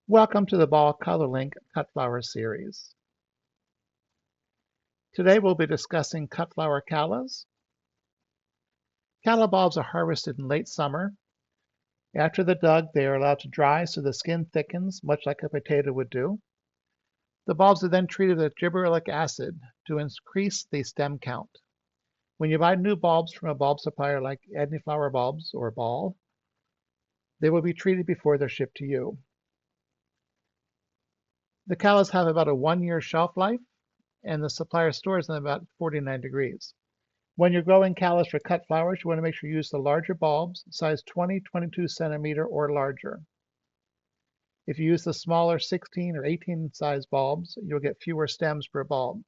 Welcome to the Ball ColorLink Cut Flower series. Today we'll be discussing cut flower callas. Calla bulbs are harvested in late summer. After they're dug, they are allowed to dry so the skin thickens, much like a potato would do. The bulbs are then treated with gibberellic acid to increase the stem count. When you buy new bulbs from a bulb supplier like Ednie Flower Bulbs or Ball, they will be treated before they're shipped to you. The callas have about a 1-year shelf life, and the supplier stores them about 49 degrees. When you're growing callas for cut flowers, you want to make sure you use the larger bulbs, size 20, 22 centimeter or larger. If you use the smaller 16 or 18 size bulbs, you'll get fewer stems per bulb.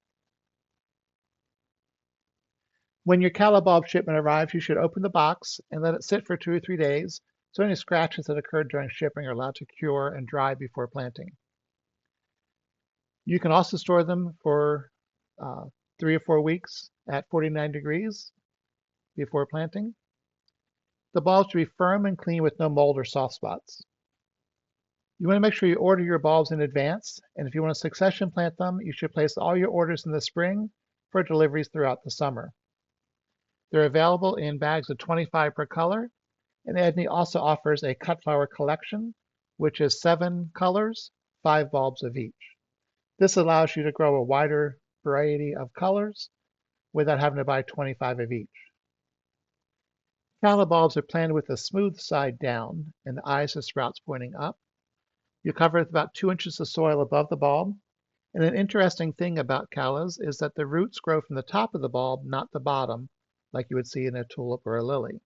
When your calla bulb shipment arrives, you should open the box and let it sit for 2 or 3 days so any scratches that occurred during shipping are allowed to cure and dry before planting. You can also store them for 3 or 4 weeks at 49 degrees before planting. The bulbs should be firm and clean with no mold or soft spots. You want to make sure you order your bulbs in advance, and if you want to succession plant them, you should place all your orders in the spring for deliveries throughout the summer. They're available in bags of 25 per color, and Ednie also offers a cut flower collection, which is 7 colors, 5 bulbs of each. This allows you to grow a wider variety of colors without having to buy 25 of each. Calla bulbs are planted with the smooth side down and the eyes of sprouts pointing up. You cover it with about 2 inches of soil above the bulb. And an interesting thing about callas is that the roots grow from the top of the bulb, not the bottom, like you would see in a tulip or a lily.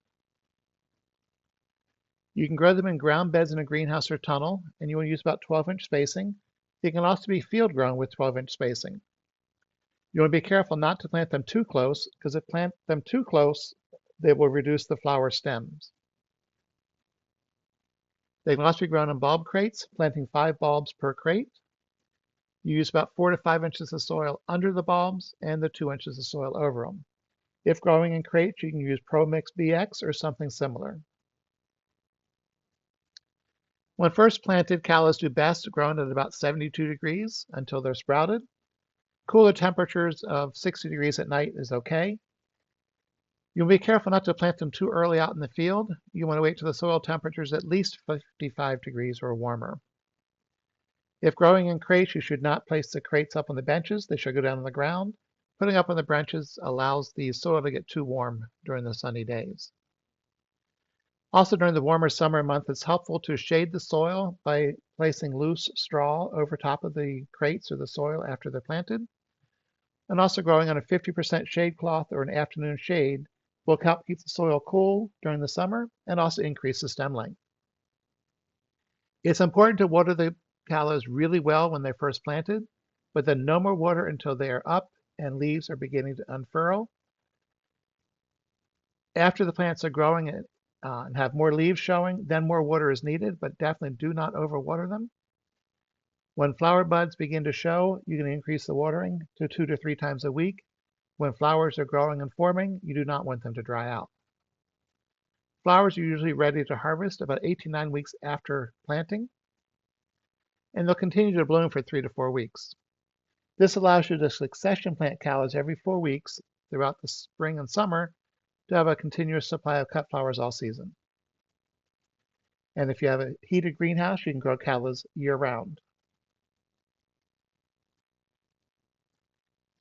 You can grow them in ground beds in a greenhouse or tunnel, and you want to use about 12-inch spacing. They can also be field grown with 12-inch spacing. You want to be careful not to plant them too close, because if you plant them too close, they will reduce the flower stems. They can also be grown in bulb crates, planting 5 bulbs per crate. You use about 4 to 5 inches of soil under the bulbs and the 2 inches of soil over them. If growing in crates, you can use ProMix BX or something similar. When first planted, callas do best grown at about 72 degrees until they're sprouted. Cooler temperatures of 60 degrees at night is okay. You'll be careful not to plant them too early out in the field. You want to wait till the soil temperature is at least 55 degrees or warmer. If growing in crates, you should not place the crates up on the benches. They should go down on the ground. Putting up on the branches allows the soil to get too warm during the sunny days. Also, during the warmer summer months, it's helpful to shade the soil by placing loose straw over top of the crates or the soil after they're planted. And also growing on a 50% shade cloth or an afternoon shade will help keep the soil cool during the summer and also increase the stem length. It's important to water the callas really well when they're first planted, but then no more water until they are up and leaves are beginning to unfurl. After the plants are growing and have more leaves showing, then more water is needed, but definitely do not overwater them. When flower buds begin to show, you can increase the watering to 2 to 3 times a week. When flowers are growing and forming, you do not want them to dry out. Flowers are usually ready to harvest about 8 to 9 weeks after planting, and they'll continue to bloom for 3 to 4 weeks. This allows you to succession plant callas every 4 weeks throughout the spring and summer to have a continuous supply of cut flowers all season. And if you have a heated greenhouse, you can grow callas year-round.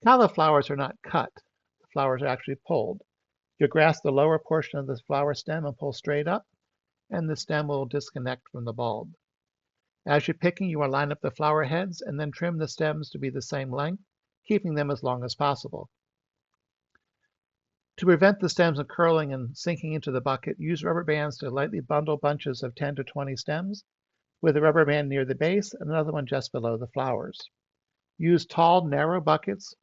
Calla flowers are not cut. The flowers are actually pulled. You grasp the lower portion of the flower stem and pull straight up, and the stem will disconnect from the bulb. As you're picking, you want to line up the flower heads and then trim the stems to be the same length, keeping them as long as possible. To prevent the stems from curling and sinking into the bucket, use rubber bands to lightly bundle bunches of 10 to 20 stems, with a rubber band near the base and another one just below the flowers. Use tall, narrow buckets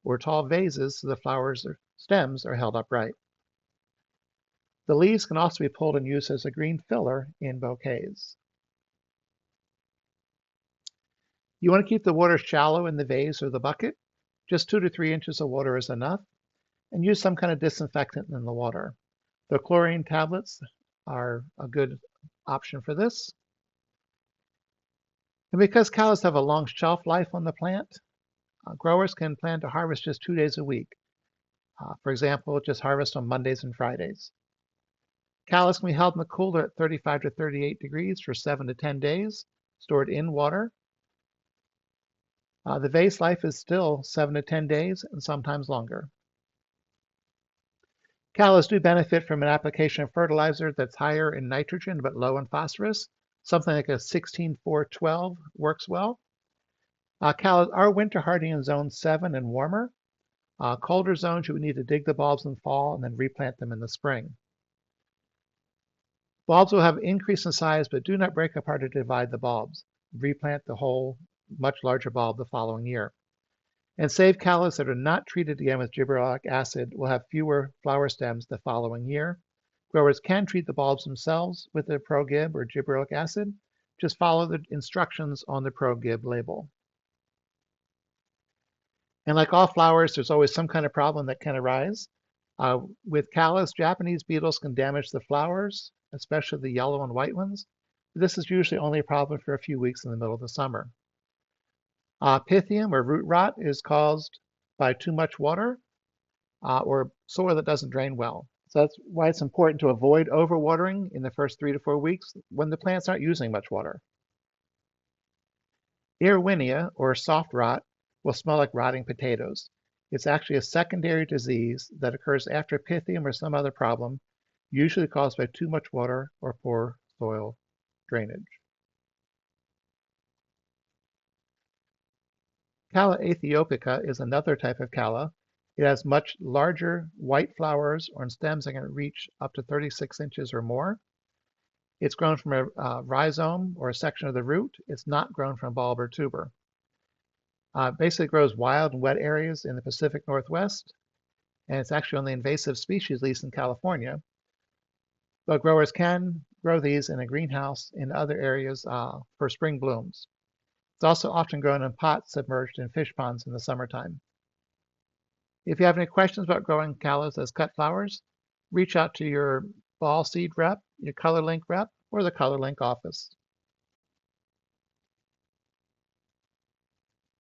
or tall vases so the flowers or stems are held upright. The leaves can also be pulled and used as a green filler in bouquets. You want to keep the water shallow in the vase or the bucket. Just 2 to 3 inches of water is enough, and use some kind of disinfectant in the water. The chlorine tablets are a good option for this. And because callas have a long shelf life on the plant, growers can plan to harvest just 2 days a week. For example, just harvest on Mondays and Fridays. Callas can be held in the cooler at 35 to 38 degrees for 7 to 10 days, stored in water. The vase life is still 7 to 10 days and sometimes longer. Callas do benefit from an application of fertilizer that's higher in nitrogen but low in phosphorus. Something like a 16-4-12 works well. Callas are winter hardy in zone 7 and warmer. Colder zones, you would need to dig the bulbs in the fall and then replant them in the spring. Bulbs will have increase in size, but do not break apart or divide the bulbs. Replant the whole, much larger bulb the following year. And save callas that are not treated again with gibberellic acid will have fewer flower stems the following year. Growers can treat the bulbs themselves with the ProGib or gibberellic acid. Just follow the instructions on the ProGib label. And like all flowers, there's always some kind of problem that can arise. With callas, Japanese beetles can damage the flowers, especially the yellow and white ones. This is usually only a problem for a few weeks in the middle of the summer. Pythium or root rot is caused by too much water or soil that doesn't drain well. So that's why it's important to avoid overwatering in the first 3 to 4 weeks when the plants aren't using much water. Irwinia, or soft rot, will smell like rotting potatoes. It's actually a secondary disease that occurs after Pythium or some other problem, usually caused by too much water or poor soil drainage. Calla aethiopica is another type of calla. It has much larger white flowers on stems that can reach up to 36 inches or more. It's grown from a rhizome or a section of the root. It's not grown from a bulb or tuber. Basically grows wild and wet areas in the Pacific Northwest, and it's actually on the invasive species list in California. But growers can grow these in a greenhouse in other areas for spring blooms. It's also often grown in pots submerged in fish ponds in the summertime. If you have any questions about growing callas as cut flowers, reach out to your ball seed rep, your ColorLink rep, or the ColorLink office.